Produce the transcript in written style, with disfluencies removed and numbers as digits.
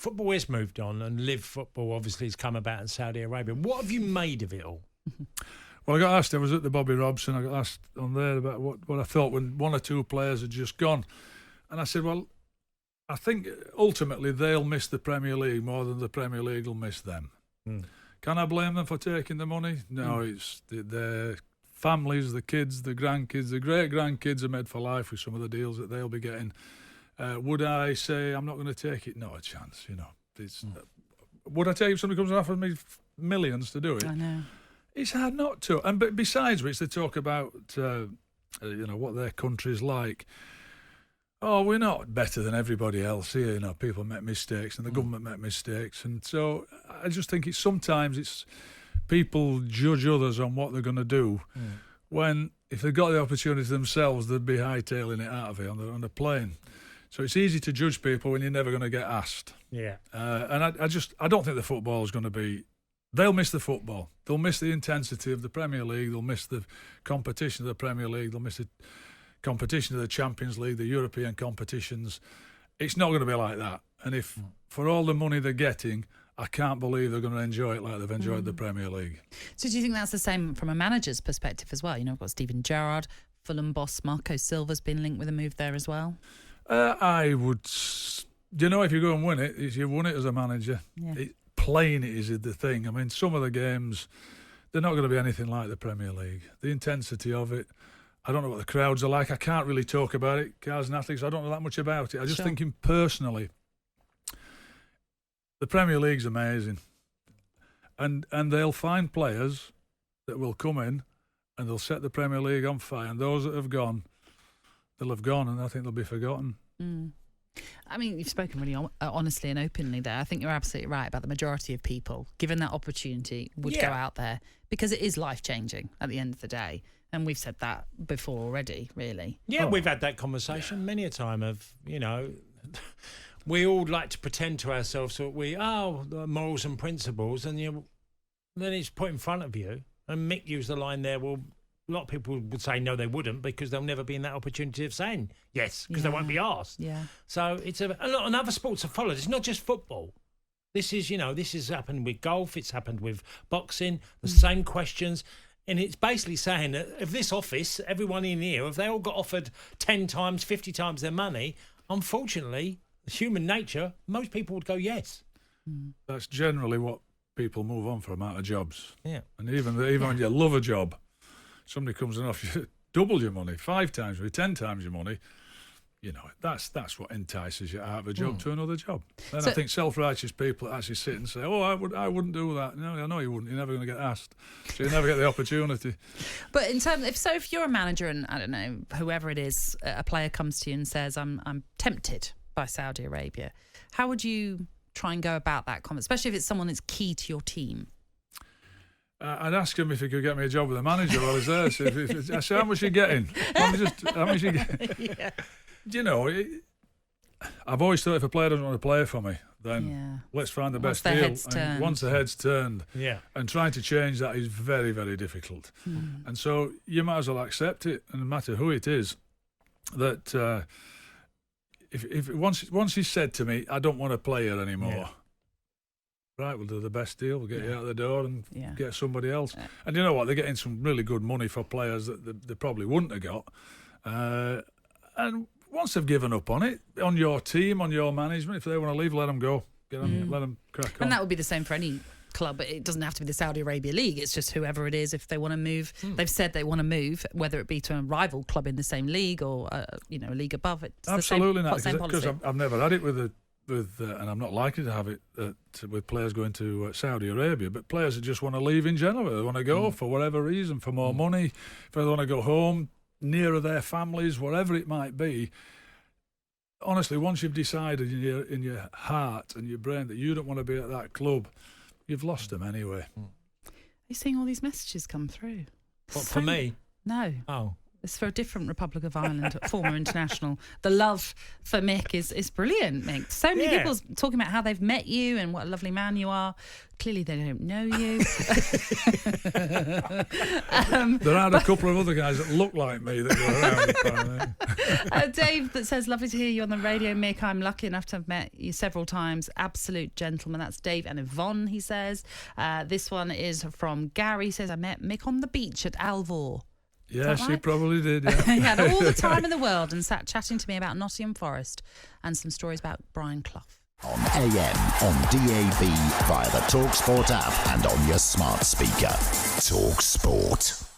football has moved on, and live football obviously has come about in Saudi Arabia. What have you made of it all? Well, I got asked, I was at the Bobby Robson, I got asked on there about what I thought when one or two players had just gone. And I said, well, I think ultimately they'll miss the Premier League more than the Premier League will miss them. Can I blame them for taking the money? No, it's their families, the kids, the grandkids, the great-grandkids are made for life with some of the deals that they'll be getting. Would I say I'm not going to take it? Not a chance, you know. Would I take it if somebody comes and offers me millions to do it? I know. It's hard not to. And but besides which, they talk about what their country's like. Oh, we're not better than everybody else here. You know, people make mistakes and the government make mistakes. And so I just think sometimes it's people judge others on what they're going to do when if they got the opportunity themselves, they'd be hightailing it out of it on the plane. So it's easy to judge people when you're never going to get asked. Yeah. And I don't think the football is going to be... They'll miss the football. They'll miss the intensity of the Premier League. They'll miss the competition of the Premier League. They'll miss the competition of the Champions League, the European competitions. It's not going to be like that. And if for all the money they're getting, I can't believe they're going to enjoy it like they've enjoyed the Premier League. So do you think that's the same from a manager's perspective as well? You know, we've got Steven Gerrard, Fulham boss Marco Silva's been linked with a move there as well. I would... You know, if you go and win it, you've won it as a manager. Yeah. Playing it is the thing. I mean, some of the games, they're not going to be anything like the Premier League. The intensity of it, I don't know what the crowds are like. I can't really talk about it, Cars and Athletes. I don't know that much about it. I just thinking personally, the Premier League's amazing. And they'll find players that will come in and they'll set the Premier League on fire. And those that have gone, they'll have gone and I think they'll be forgotten. I mean, you've spoken really honestly and openly there. I think you're absolutely right about the majority of people, given that opportunity, would go out there because it is life-changing at the end of the day. And we've said that before already, really. Yeah, we've had that conversation many a time of, you know, we all like to pretend to ourselves that the morals and principles, and then it's put in front of you. And Mick used the line there, well, a lot of people would say no, they wouldn't, because they'll never be in that opportunity of saying yes, because they won't be asked. Yeah. So it's a lot, and other sports have followed. It's not just football. This has happened with golf. It's happened with boxing. The same questions, and it's basically saying that if this office, everyone in here, if they all got offered 10 times, 50 times their money, unfortunately, human nature, most people would go yes. That's generally what people move on from out of jobs. Yeah. And even when you love a job, somebody comes and offers you double your money, 5 times, 10 times your money. You know, that's what entices you out of a job to another job. And I think self-righteous people actually sit and say, "Oh, I wouldn't do that." No, I know you wouldn't. You're never going to get asked, so you never get the opportunity. But in terms, if you're a manager and I don't know whoever it is, a player comes to you and says, "I'm tempted by Saudi Arabia," how would you try and go about that comment, especially if it's someone that's key to your team? I'd ask him if he could get me a job with the manager while he's there. So I say, how much are you getting? How much you getting? You know, I've always thought if a player doesn't want to play for me, then let's find the best deal. And once the head's turned, and trying to change that is very, very difficult. And so you might as well accept it, and no matter who it is, that if once he's said to me, I don't want to play here anymore. Right, we'll do the best deal. We'll get you out the door and get somebody else. And you know what? They're getting some really good money for players that they probably wouldn't have got. And once they've given up on it, on your team, on your management, if they want to leave, let them go. Let them crack on. And that would be the same for any club. But it doesn't have to be the Saudi Arabia League. It's just whoever it is. If they want to move, they've said they want to move, whether it be to a rival club in the same league or a league above it. Absolutely not, because I've never had it with and I'm not likely to have it with players going to Saudi Arabia, but players that just want to leave in general. They want to go for whatever reason, for more money, if they want to go home, nearer their families, whatever it might be. Honestly, once you've decided in your heart and your brain that you don't want to be at that club, you've lost them anyway. Are you seeing all these messages come through? What, for me? No. Oh. It's for a different Republic of Ireland, former international. The love for Mick is brilliant, Mick. So many people talking about how they've met you and what a lovely man you are. Clearly they don't know you. There are a couple of other guys that look like me that go around. Dave that says, lovely to hear you on the radio, Mick. I'm lucky enough to have met you several times. Absolute gentleman. That's Dave and Yvonne, he says. This one is from Gary. He says, I met Mick on the beach at Alvor. Yes, right? he probably did. Yeah. He had all the time in the world and sat chatting to me about Nottingham Forest and some stories about Brian Clough. On AM, on DAB, via the talkSPORT app and on your smart speaker. talkSPORT.